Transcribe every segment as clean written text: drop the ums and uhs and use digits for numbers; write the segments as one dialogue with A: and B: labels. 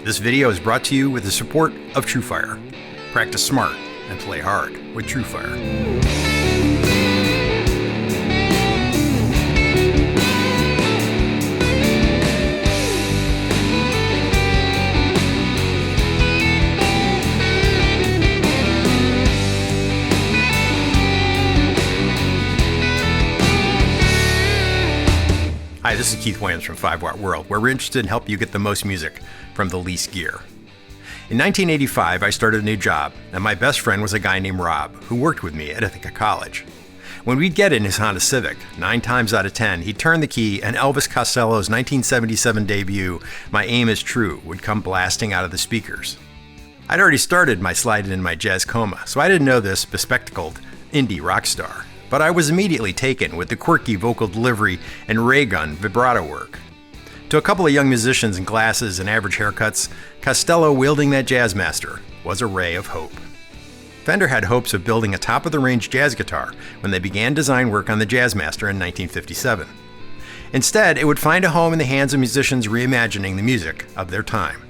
A: This video is brought to you with the support of TrueFire. Practice smart and play hard with TrueFire. Hi, this is Keith Williams from 5 Watt World, where we're interested in helping you get the most music from the least gear. In 1985, I started a new job, and my best friend was a guy named Rob, who worked with me at Ithaca College. When we'd get in his Honda Civic, 9 times out of 10, he'd turn the key and Elvis Costello's 1977 debut, My Aim Is True, would come blasting out of the speakers. I'd already started my sliding in my jazz coma, so I didn't know this bespectacled indie rock star. But I was immediately taken with the quirky vocal delivery and ray gun vibrato work. To a couple of young musicians in glasses and average haircuts, Costello wielding that Jazzmaster was a ray of hope. Fender had hopes of building a top-of-the-range jazz guitar when they began design work on the Jazzmaster in 1957. Instead, it would find a home in the hands of musicians reimagining the music of their time.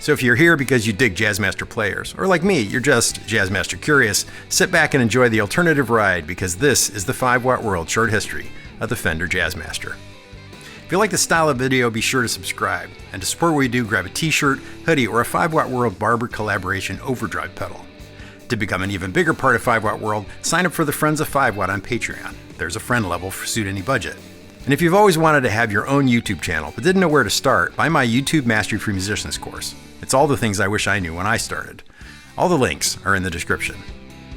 A: So if you're here because you dig Jazzmaster players, or like me, you're just Jazzmaster curious, sit back and enjoy the alternative ride because this is the 5 Watt World short history of the Fender Jazzmaster. If you like the style of video, be sure to subscribe. And to support what we do, grab a t-shirt, hoodie, or a 5 Watt World Barber Collaboration overdrive pedal. To become an even bigger part of 5 Watt World, sign up for the Friends of 5 Watt on Patreon. There's a friend level for suit any budget. And if you've always wanted to have your own YouTube channel but didn't know where to start, buy my YouTube Mastery for Musicians course. It's all the things I wish I knew when I started. All the links are in the description.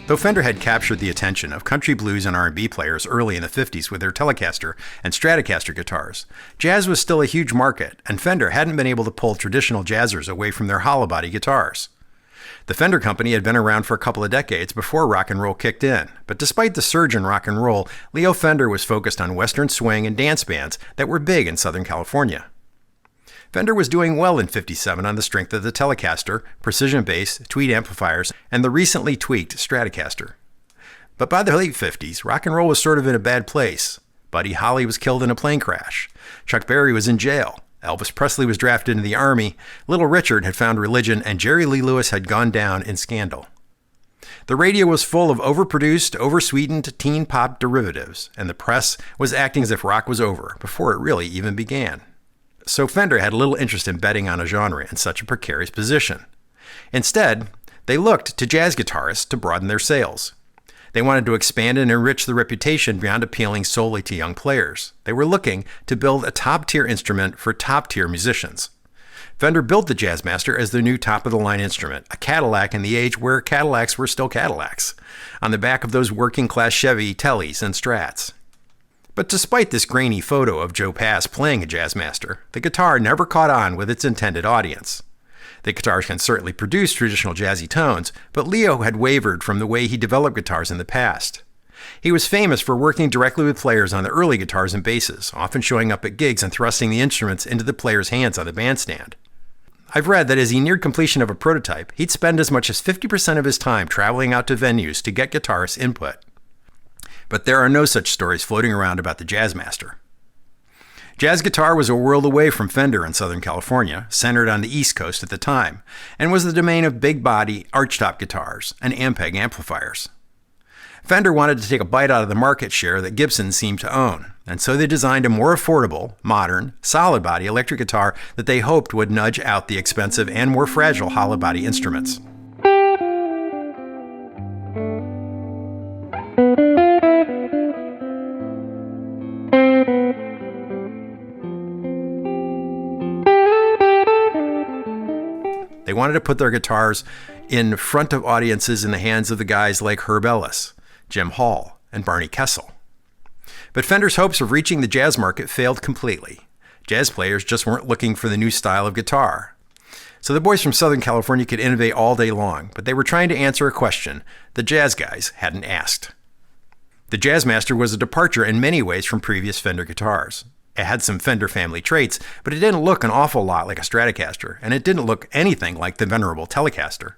A: Though Fender had captured the attention of country blues and R&B players early in the 50s with their Telecaster and Stratocaster guitars, jazz was still a huge market, and Fender hadn't been able to pull traditional jazzers away from their hollow body guitars. The Fender company had been around for a couple of decades before rock and roll kicked in, but despite the surge in rock and roll, Leo Fender was focused on Western swing and dance bands that were big in Southern California. Fender was doing well in '57 on the strength of the Telecaster, precision bass, tweed amplifiers, and the recently tweaked Stratocaster. But by the late 50s, rock and roll was sort of in a bad place. Buddy Holly was killed in a plane crash. Chuck Berry was in jail. Elvis Presley was drafted into the Army. Little Richard had found religion, and Jerry Lee Lewis had gone down in scandal. The radio was full of overproduced, oversweetened teen pop derivatives, and the press was acting as if rock was over before it really even began. So Fender had little interest in betting on a genre in such a precarious position. Instead, they looked to jazz guitarists to broaden their sales. They wanted to expand and enrich the reputation beyond appealing solely to young players. They were looking to build a top-tier instrument for top-tier musicians. Fender built the Jazzmaster as their new top-of-the-line instrument, a Cadillac in the age where Cadillacs were still Cadillacs, on the back of those working-class Chevy Tellys and Strats. But despite this grainy photo of Joe Pass playing a Jazzmaster, the guitar never caught on with its intended audience. The guitars can certainly produce traditional jazzy tones, but Leo had wavered from the way he developed guitars in the past. He was famous for working directly with players on the early guitars and basses, often showing up at gigs and thrusting the instruments into the players' hands on the bandstand. I've read that as he neared completion of a prototype, he'd spend as much as 50% of his time traveling out to venues to get guitarists' input. But there are no such stories floating around about the Jazzmaster. Jazz guitar was a world away from Fender in Southern California, centered on the East Coast at the time, and was the domain of big-body, archtop guitars and Ampeg amplifiers. Fender wanted to take a bite out of the market share that Gibson seemed to own, and so they designed a more affordable, modern, solid-body electric guitar that they hoped would nudge out the expensive and more fragile hollow-body instruments. They wanted to put their guitars in front of audiences in the hands of the guys like Herb Ellis, Jim Hall, and Barney Kessel. But Fender's hopes of reaching the jazz market failed completely. Jazz players just weren't looking for the new style of guitar. So the boys from Southern California could innovate all day long, but they were trying to answer a question the jazz guys hadn't asked. The Jazzmaster was a departure in many ways from previous Fender guitars. It had some Fender family traits, but it didn't look an awful lot like a Stratocaster, and it didn't look anything like the venerable Telecaster.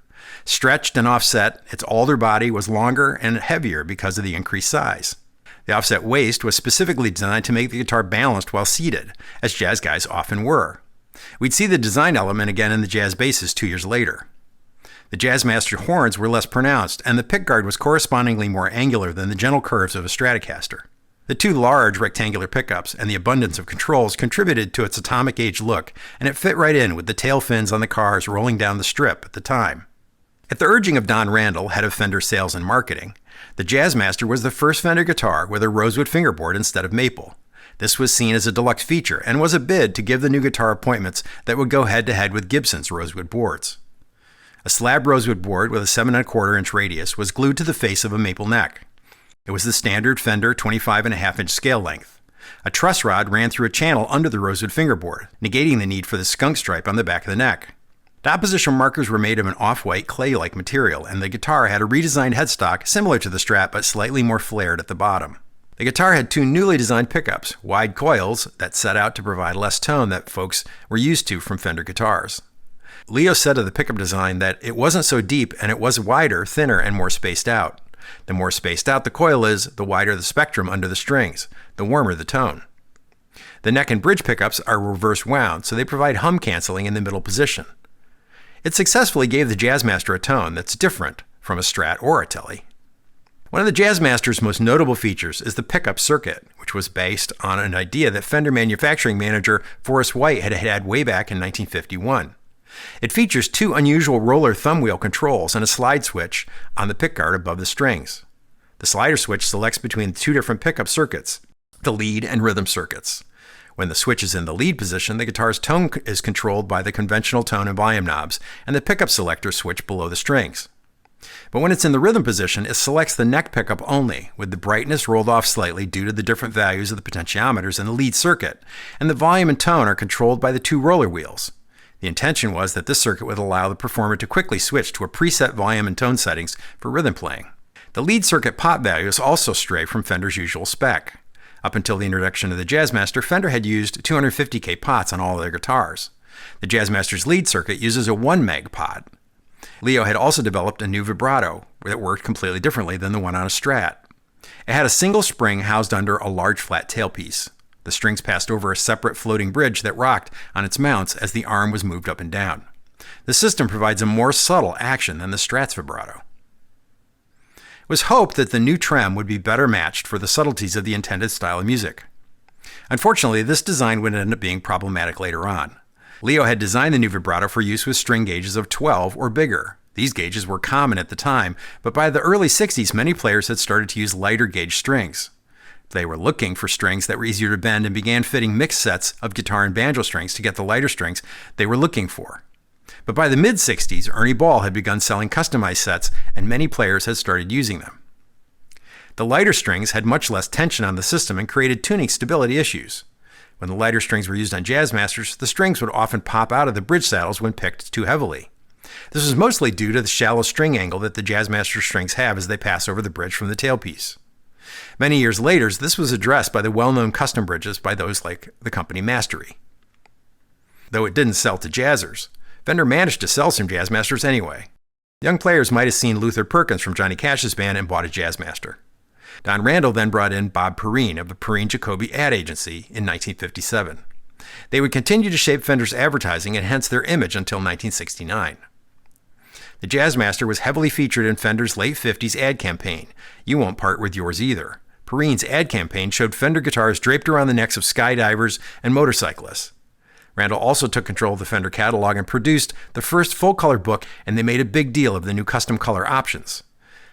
A: Stretched and offset, its alder body was longer and heavier because of the increased size. The offset waist was specifically designed to make the guitar balanced while seated, as jazz guys often were. We'd see the design element again in the jazz basses 2 years later. The Jazzmaster horns were less pronounced, and the pickguard was correspondingly more angular than the gentle curves of a Stratocaster. The two large rectangular pickups and the abundance of controls contributed to its atomic age look, and it fit right in with the tail fins on the cars rolling down the strip at the time. At the urging of Don Randall, head of Fender sales and marketing, the Jazzmaster was the first Fender guitar with a rosewood fingerboard instead of maple. This was seen as a deluxe feature and was a bid to give the new guitar appointments that would go head-to-head with Gibson's rosewood boards. A slab rosewood board with a 7¼ inch radius was glued to the face of a maple neck. It was the standard Fender 25½ inch scale length. A truss rod ran through a channel under the rosewood fingerboard, negating the need for the skunk stripe on the back of the neck. The opposition markers were made of an off-white clay-like material, and the guitar had a redesigned headstock similar to the Strat but slightly more flared at the bottom. The guitar had two newly designed pickups, wide coils that set out to provide less tone that folks were used to from Fender guitars. Leo said of the pickup design that it wasn't so deep and it was wider, thinner, and more spaced out. The more spaced out the coil is, the wider the spectrum under the strings, the warmer the tone. The neck and bridge pickups are reverse wound, so they provide hum canceling in the middle position. It successfully gave the Jazzmaster a tone that's different from a Strat or a Tele. One of the Jazzmaster's most notable features is the pickup circuit, which was based on an idea that Fender manufacturing manager Forrest White had had way back in 1951. It features two unusual roller thumb wheel controls and a slide switch on the pickguard above the strings. The slider switch selects between two different pickup circuits, the lead and rhythm circuits. When the switch is in the lead position, the guitar's tone is controlled by the conventional tone and volume knobs, and the pickup selector switch below the strings. But when it's in the rhythm position, it selects the neck pickup only, with the brightness rolled off slightly due to the different values of the potentiometers in the lead circuit, and the volume and tone are controlled by the two roller wheels. The intention was that this circuit would allow the performer to quickly switch to a preset volume and tone settings for rhythm playing. The lead circuit pot values also stray from Fender's usual spec. Up until the introduction of the Jazzmaster, Fender had used 250K pots on all of their guitars. The Jazzmaster's lead circuit uses a 1 meg pot. Leo had also developed a new vibrato that worked completely differently than the one on a Strat. It had a single spring housed under a large flat tailpiece. The strings passed over a separate floating bridge that rocked on its mounts as the arm was moved up and down. The system provides a more subtle action than the Strat's vibrato. It was hoped that the new trem would be better matched for the subtleties of the intended style of music. Unfortunately, this design would end up being problematic later on. Leo had designed the new vibrato for use with string gauges of 12 or bigger. These gauges were common at the time, but by the early 60s, many players had started to use lighter gauge strings. They were looking for strings that were easier to bend and began fitting mixed sets of guitar and banjo strings to get the lighter strings they were looking for. But by the mid-60s, Ernie Ball had begun selling customized sets, and many players had started using them. The lighter strings had much less tension on the system and created tuning stability issues. When the lighter strings were used on Jazzmasters, the strings would often pop out of the bridge saddles when picked too heavily. This was mostly due to the shallow string angle that the Jazzmaster strings have as they pass over the bridge from the tailpiece. Many years later, this was addressed by the well-known custom bridges by those like the company Mastery. Though it didn't sell to jazzers, Fender managed to sell some Jazzmasters anyway. Young players might have seen Luther Perkins from Johnny Cash's band and bought a Jazzmaster. Don Randall then brought in Bob Perrine of the Perrine Jacoby ad agency in 1957. They would continue to shape Fender's advertising and hence their image until 1969. The Jazzmaster was heavily featured in Fender's late 50s ad campaign, You Won't Part With Yours Either. Perrine's ad campaign showed Fender guitars draped around the necks of skydivers and motorcyclists. Randall also took control of the Fender catalog and produced the first full-color book, and they made a big deal of the new custom color options.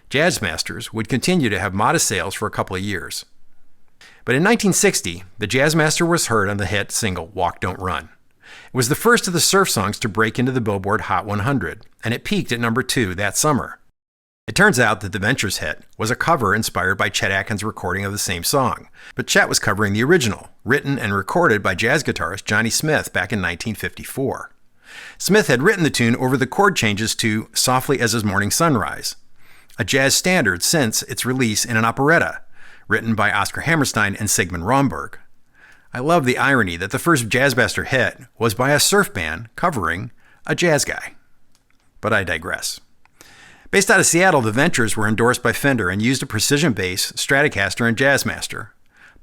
A: Jazzmasters would continue to have modest sales for a couple of years. But in 1960, the Jazzmaster was heard on the hit single Walk Don't Run. It was the first of the surf songs to break into the Billboard Hot 100, and it peaked at number 2 that summer. It turns out that the Ventures hit was a cover inspired by Chet Atkins' recording of the same song, but Chet was covering the original, written and recorded by jazz guitarist Johnny Smith back in 1954. Smith had written the tune over the chord changes to Softly as His Morning Sunrise, a jazz standard since its release in an operetta, written by Oscar Hammerstein and Sigmund Romberg. I love the irony that the first Jazzmaster hit was by a surf band covering a jazz guy. But I digress. Based out of Seattle, the Ventures were endorsed by Fender and used a precision bass, Stratocaster, and Jazzmaster.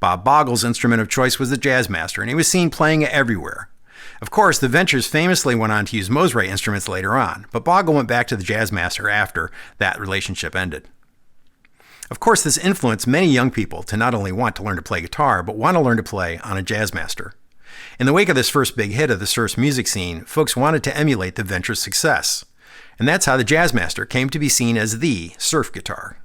A: Bob Bogle's instrument of choice was the Jazzmaster, and he was seen playing it everywhere. Of course, the Ventures famously went on to use Mosrite instruments later on, but Bogle went back to the Jazzmaster after that relationship ended. Of course, this influenced many young people to not only want to learn to play guitar, but want to learn to play on a Jazzmaster. In the wake of this first big hit of the surf music scene, folks wanted to emulate the Ventures' success. And that's how the Jazzmaster came to be seen as the surf guitar.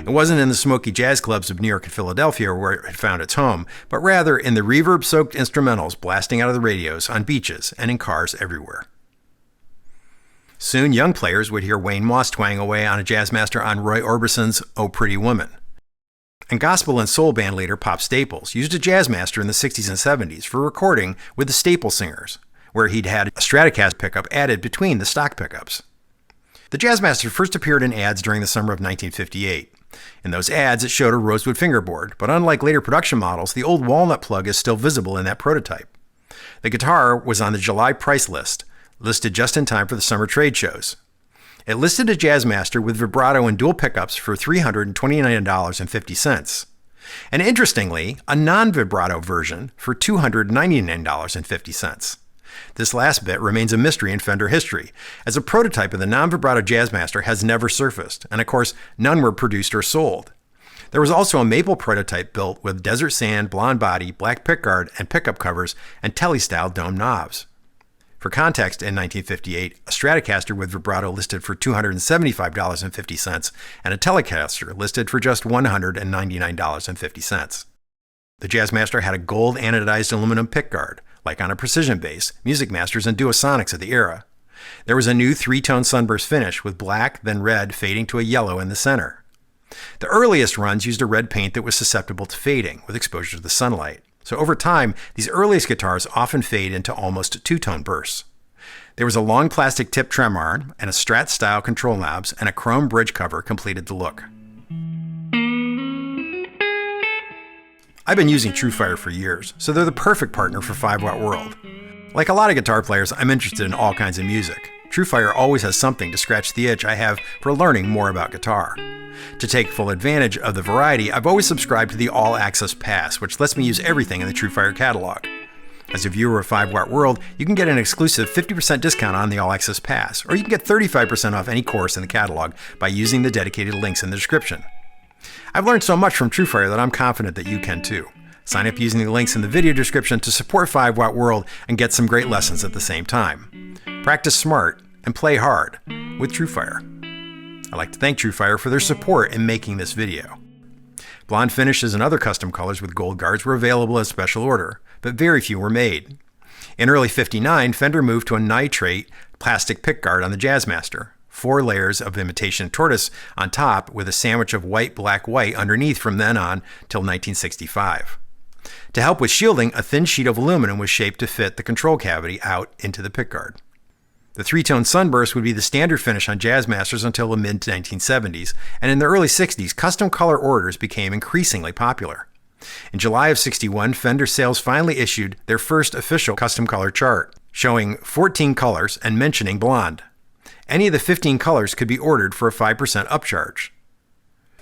A: It wasn't in the smoky jazz clubs of New York and Philadelphia where it had found its home, but rather in the reverb-soaked instrumentals blasting out of the radios on beaches and in cars everywhere. Soon, young players would hear Wayne Moss twang away on a Jazzmaster on Roy Orbison's "Oh Pretty Woman." And gospel and soul band leader Pop Staples used a Jazzmaster in the 60s and 70s for recording with the Staple Singers, where he'd had a Stratocaster pickup added between the stock pickups. The Jazzmaster first appeared in ads during the summer of 1958. In those ads, it showed a rosewood fingerboard, but unlike later production models, the old walnut plug is still visible in that prototype. The guitar was on the July price list, listed just in time for the summer trade shows. It listed a Jazzmaster with vibrato and dual pickups for $329.50. And interestingly, a non-vibrato version for $299.50. This last bit remains a mystery in Fender history, as a prototype of the non-vibrato Jazzmaster has never surfaced, and of course, none were produced or sold. There was also a maple prototype built with desert sand, blonde body, black pickguard, and pickup covers, and telly-style dome knobs. For context, in 1958, a Stratocaster with vibrato listed for $275.50, and a Telecaster listed for just $199.50. The Jazzmaster had a gold anodized aluminum pickguard, like on a Precision bass, Music Masters, and Duosonics of the era. There was a new three-tone sunburst finish with black, then red, fading to a yellow in the center. The earliest runs used a red paint that was susceptible to fading with exposure to the sunlight. So over time, these earliest guitars often fade into almost two-tone bursts. There was a long plastic tip trem arm, and a Strat-style control knobs, and a chrome bridge cover completed the look. I've been using TrueFire for years, so they're the perfect partner for 5-Watt World. Like a lot of guitar players, I'm interested in all kinds of music. TrueFire always has something to scratch the itch I have for learning more about guitar. To take full advantage of the variety, I've always subscribed to the All Access Pass, which lets me use everything in the TrueFire catalog. As a viewer of 5-Watt World, you can get an exclusive 50% discount on the All Access Pass, or you can get 35% off any course in the catalog by using the dedicated links in the description. I've learned so much from TrueFire that I'm confident that you can too. Sign up using the links in the video description to support 5-Watt World and get some great lessons at the same time. Practice smart and play hard with TrueFire. I'd like to thank TrueFire for their support in making this video. Blonde finishes and other custom colors with gold guards were available as special order, but very few were made. In early '59, Fender moved to a nitrate plastic pickguard on the Jazzmaster, 4 layers of imitation tortoise on top with a sandwich of white, black, white underneath from then on till 1965. To help with shielding, a thin sheet of aluminum was shaped to fit the control cavity out into the pickguard. The three-tone sunburst would be the standard finish on Jazzmasters until the mid-1970s, and in the early 60s, custom color orders became increasingly popular. In July of '61, Fender Sales finally issued their first official custom color chart, showing 14 colors and mentioning blonde. Any of the 15 colors could be ordered for a 5% upcharge.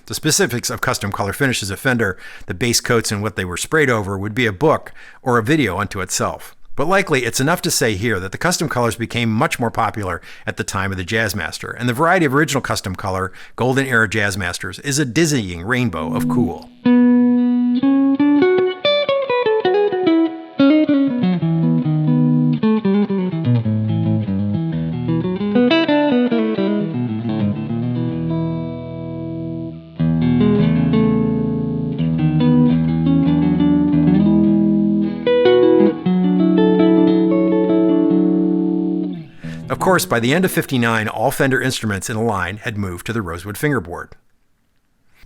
A: The specifics of custom color finishes of Fender, the base coats and what they were sprayed over would be a book or a video unto itself. But likely, it's enough to say here that the custom colors became much more popular at the time of the Jazzmaster, and the variety of original custom color Golden Era Jazzmasters is a dizzying rainbow of cool. Of course, by the end of '59, all Fender instruments in a line had moved to the rosewood fingerboard.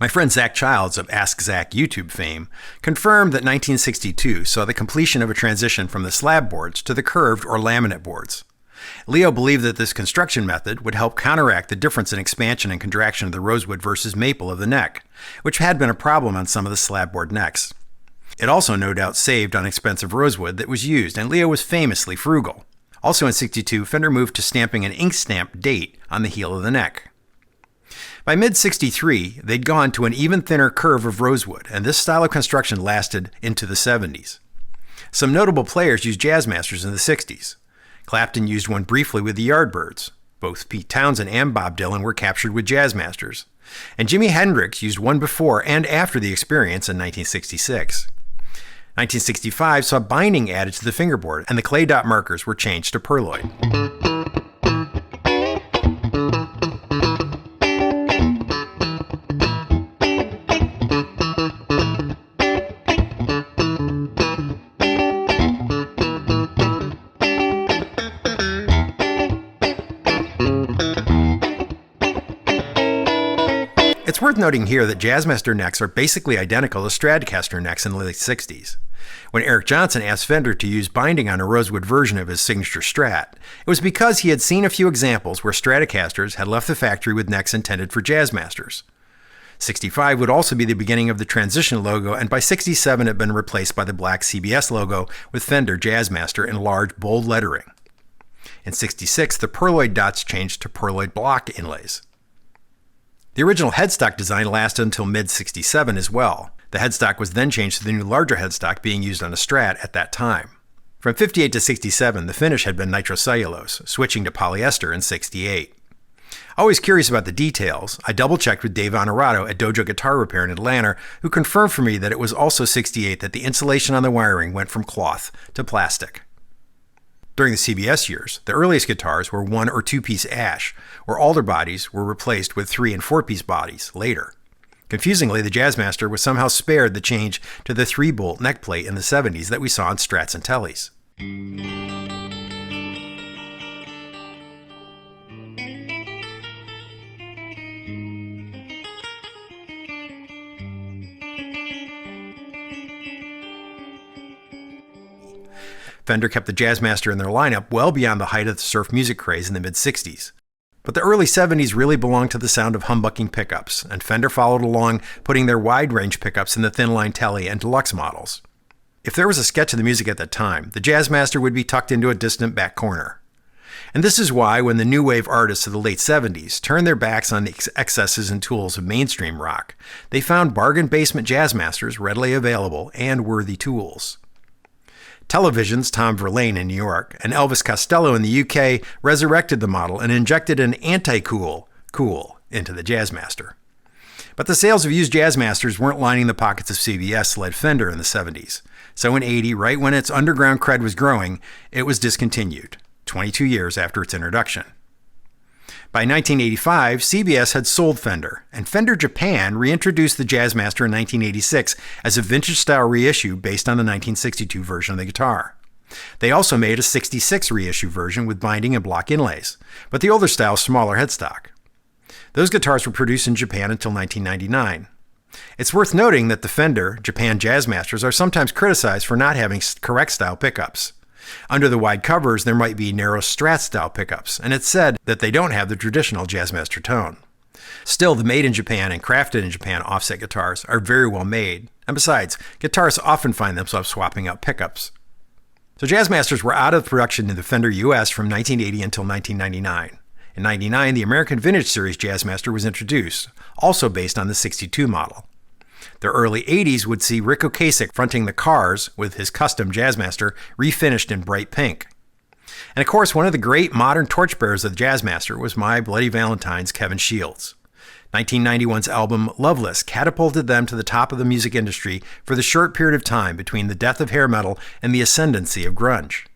A: My friend Zach Childs of Ask Zach YouTube fame confirmed that 1962 saw the completion of a transition from the slab boards to the curved or laminate boards. Leo believed that this construction method would help counteract the difference in expansion and contraction of the rosewood versus maple of the neck, which had been a problem on some of the slab board necks. It also no doubt saved on expensive rosewood that was used, and Leo was famously frugal. Also in '62, Fender moved to stamping an ink stamp date on the heel of the neck. By mid-'63, they'd gone to an even thinner curve of rosewood, and this style of construction lasted into the '70s. Some notable players used Jazzmasters in the '60s. Clapton used one briefly with the Yardbirds. Both Pete Townsend and Bob Dylan were captured with Jazzmasters. And Jimi Hendrix used one before and after the experience in 1966. 1965 saw binding added to the fingerboard, and the clay dot markers were changed to perloid. It's worth noting here that Jazzmaster necks are basically identical to Stratocaster necks in the late 60s. When Eric Johnson asked Fender to use binding on a rosewood version of his signature Strat, it was because he had seen a few examples where Stratocasters had left the factory with necks intended for Jazzmasters. '65 would also be the beginning of the transition logo, and by '67 it had been replaced by the black CBS logo with Fender Jazzmaster in large, bold lettering. In '66, the perloid dots changed to perloid block inlays. The original headstock design lasted until mid-'67 as well. The headstock was then changed to the new larger headstock being used on a Strat at that time. From '58 to '67, the finish had been nitrocellulose, switching to polyester in '68. Always curious about the details, I double-checked with Dave Honorato at Dojo Guitar Repair in Atlanta, who confirmed for me that it was also '68 that the insulation on the wiring went from cloth to plastic. During the CBS years, the earliest guitars were 1- or 2-piece ash, where alder bodies were replaced with 3- and 4-piece bodies later. Confusingly, the Jazzmaster was somehow spared the change to the 3-bolt neck plate in the '70s that we saw in Strats and Tellys. Fender kept the Jazzmaster in their lineup well beyond the height of the surf music craze in the mid-'60s. But the early '70s really belonged to the sound of humbucking pickups, and Fender followed along, putting their wide-range pickups in the thin-line Telly and Deluxe models. If there was a sketch of the music at that time, the Jazzmaster would be tucked into a distant back corner. And this is why, when the new wave artists of the late '70s turned their backs on the excesses and tools of mainstream rock, they found bargain basement Jazzmasters readily available and worthy tools. Television's Tom Verlaine in New York and Elvis Costello in the UK resurrected the model and injected an anti-cool into the Jazzmaster. But the sales of used Jazzmasters weren't lining the pockets of CBS-led Fender in the '70s. So in '80, right when its underground cred was growing, it was discontinued, 22 years after its introduction. By 1985, CBS had sold Fender, and Fender Japan reintroduced the Jazzmaster in 1986 as a vintage-style reissue based on the 1962 version of the guitar. They also made a '66 reissue version with binding and block inlays, but the older style smaller headstock. Those guitars were produced in Japan until 1999. It's worth noting that the Fender Japan Jazzmasters are sometimes criticized for not having correct style pickups. Under the wide covers, there might be narrow Strat-style pickups, and it's said that they don't have the traditional Jazzmaster tone. Still, the made in Japan and crafted in Japan offset guitars are very well made, and besides, guitarists often find themselves swapping out pickups. So Jazzmasters were out of production in the Fender US from 1980 until 1999. In '99, the American Vintage Series Jazzmaster was introduced, also based on the '62 model. The early '80s would see Rick Ocasek fronting the Cars with his custom Jazzmaster refinished in bright pink. And of course, one of the great modern torchbearers of the Jazzmaster was My Bloody Valentine's Kevin Shields. 1991's album Loveless catapulted them to the top of the music industry for the short period of time between the death of hair metal and the ascendancy of grunge.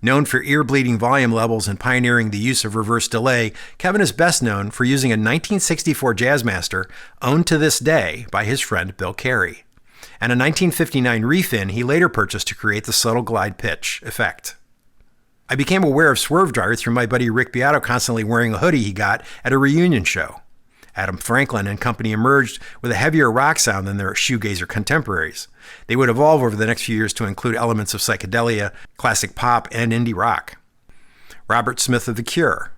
A: Known for ear-bleeding volume levels and pioneering the use of reverse delay, Kevin is best known for using a 1964 Jazzmaster owned to this day by his friend Bill Carey, and a 1959 refin he later purchased to create the subtle glide pitch effect. I became aware of Swervedriver through my buddy Rick Beato constantly wearing a hoodie he got at a reunion show. Adam Franklin and company emerged with a heavier rock sound than their shoegazer contemporaries. They would evolve over the next few years to include elements of psychedelia, classic pop, and indie rock. Robert Smith of The Cure,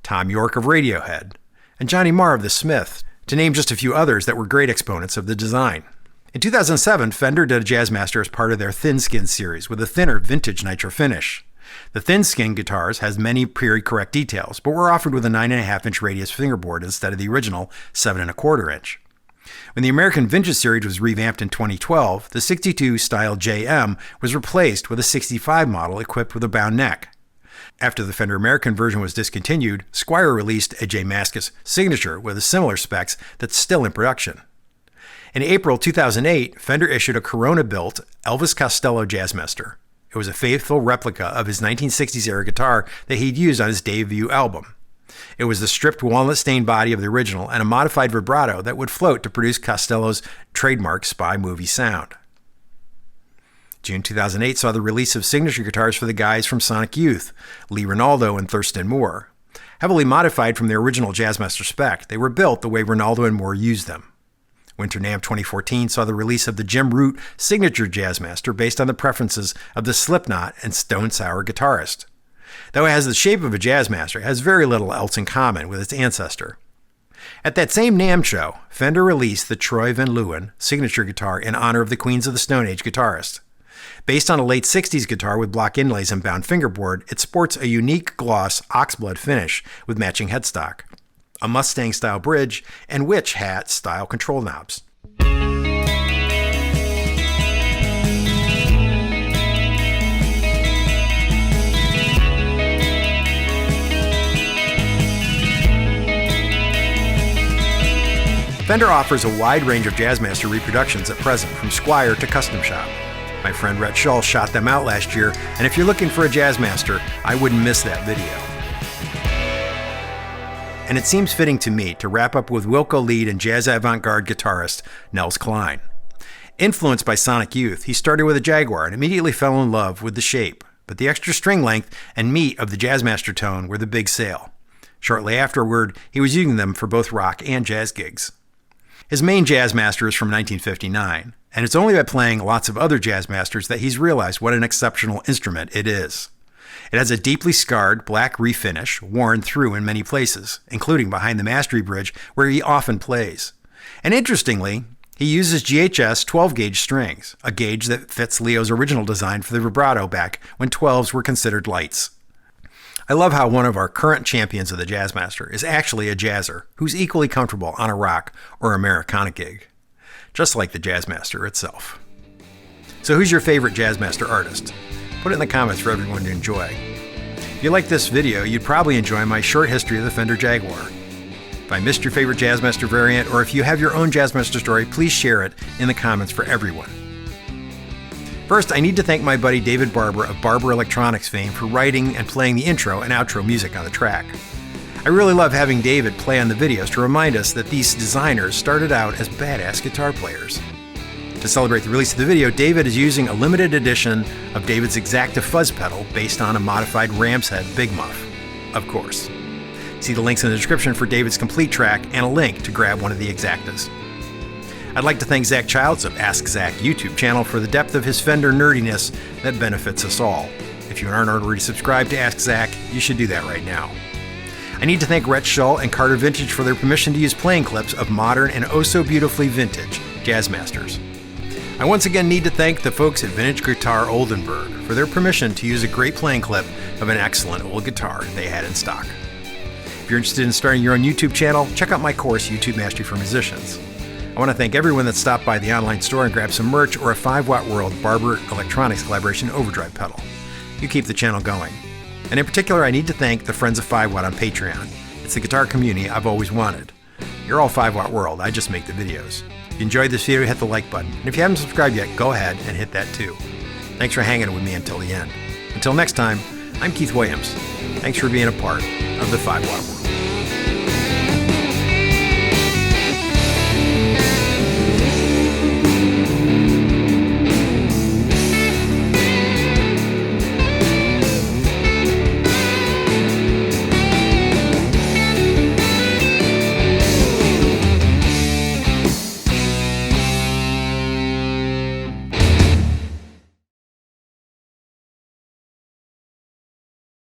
A: Tom York of Radiohead, and Johnny Marr of The Smiths, to name just a few others that were great exponents of the design. In 2007, Fender did a Jazzmaster as part of their Thin Skin series with a thinner vintage nitro finish. The Thin Skin guitars has many period-correct details, but were offered with a 9.5-inch radius fingerboard instead of the original 7.25-inch. When the American Vintage series was revamped in 2012, the 62 style JM was replaced with a 65 model equipped with a bound neck. After the Fender American version was discontinued, Squier released a Jazzmaster Signature with similar specs that's still in production. In April 2008, Fender issued a Corona-built Elvis Costello Jazzmaster. It was a faithful replica of his 1960s-era guitar that he'd used on his debut album. It was the stripped walnut-stained body of the original and a modified vibrato that would float to produce Costello's trademark spy movie sound. June 2008 saw the release of signature guitars for the guys from Sonic Youth, Lee Ronaldo and Thurston Moore. Heavily modified from their original Jazzmaster spec, they were built the way Ronaldo and Moore used them. Winter NAMM 2014 saw the release of the Jim Root Signature Jazzmaster based on the preferences of the Slipknot and Stone Sour guitarist. Though it has the shape of a Jazzmaster, it has very little else in common with its ancestor. At that same NAMM show, Fender released the Troy Van Leeuwen signature guitar in honor of the Queens of the Stone Age guitarist. Based on a late 60s guitar with block inlays and bound fingerboard, it sports a unique gloss oxblood finish with matching headstock, a Mustang-style bridge, and witch hat-style control knobs. Fender offers a wide range of Jazzmaster reproductions at present, from Squier to Custom Shop. My friend Rhett Shull shot them out last year, and if you're looking for a Jazzmaster, I wouldn't miss that video. And it seems fitting to me to wrap up with Wilco lead and jazz avant-garde guitarist Nels Cline. Influenced by Sonic Youth, he started with a Jaguar and immediately fell in love with the shape, but the extra string length and meat of the Jazzmaster tone were the big sale. Shortly afterward, he was using them for both rock and jazz gigs. His main Jazzmaster is from 1959, and it's only by playing lots of other Jazzmasters that he's realized what an exceptional instrument it is. It has a deeply scarred black refinish worn through in many places, including behind the mastery bridge where he often plays. And interestingly, he uses GHS 12-gauge strings, a gauge that fits Leo's original design for the vibrato back when 12s were considered lights. I love how one of our current champions of the Jazzmaster is actually a jazzer who's equally comfortable on a rock or Americana gig, just like the Jazzmaster itself. So who's your favorite Jazzmaster artist? Put it in the comments for everyone to enjoy. If you like this video, you'd probably enjoy my short history of the Fender Jaguar. If I missed your favorite Jazzmaster variant, or if you have your own Jazzmaster story, please share it in the comments for everyone. First, I need to thank my buddy David Barber of Barber Electronics fame for writing and playing the intro and outro music on the track. I really love having David play on the videos to remind us that these designers started out as badass guitar players. To celebrate the release of the video, David is using a limited edition of David's Exacta fuzz pedal based on a modified Ram's Head Big Muff, of course. See the links in the description for David's complete track and a link to grab one of the Exactas. I'd like to thank Zach Childs of Ask Zach YouTube channel for the depth of his Fender nerdiness that benefits us all. If you aren't already subscribed to Ask Zach, you should do that right now. I need to thank Rhett Shull and Carter Vintage for their permission to use playing clips of modern and oh so beautifully vintage Jazzmasters. I once again need to thank the folks at Vintage Guitar Oldenburg for their permission to use a great playing clip of an excellent old guitar they had in stock. If you're interested in starting your own YouTube channel, check out my course, YouTube Mastery for Musicians. I want to thank everyone that stopped by the online store and grabbed some merch or a 5-watt World Barber Electronics Collaboration overdrive pedal. You keep the channel going. And in particular, I need to thank the Friends of 5-Watt on Patreon. It's the guitar community I've always wanted. You're all 5-Watt World, I just make the videos. If you enjoyed this video, hit the like button. And if you haven't subscribed yet, go ahead and hit that too. Thanks for hanging with me until the end. Until next time, I'm Keith Williams. Thanks for being a part of the 5-Watt World.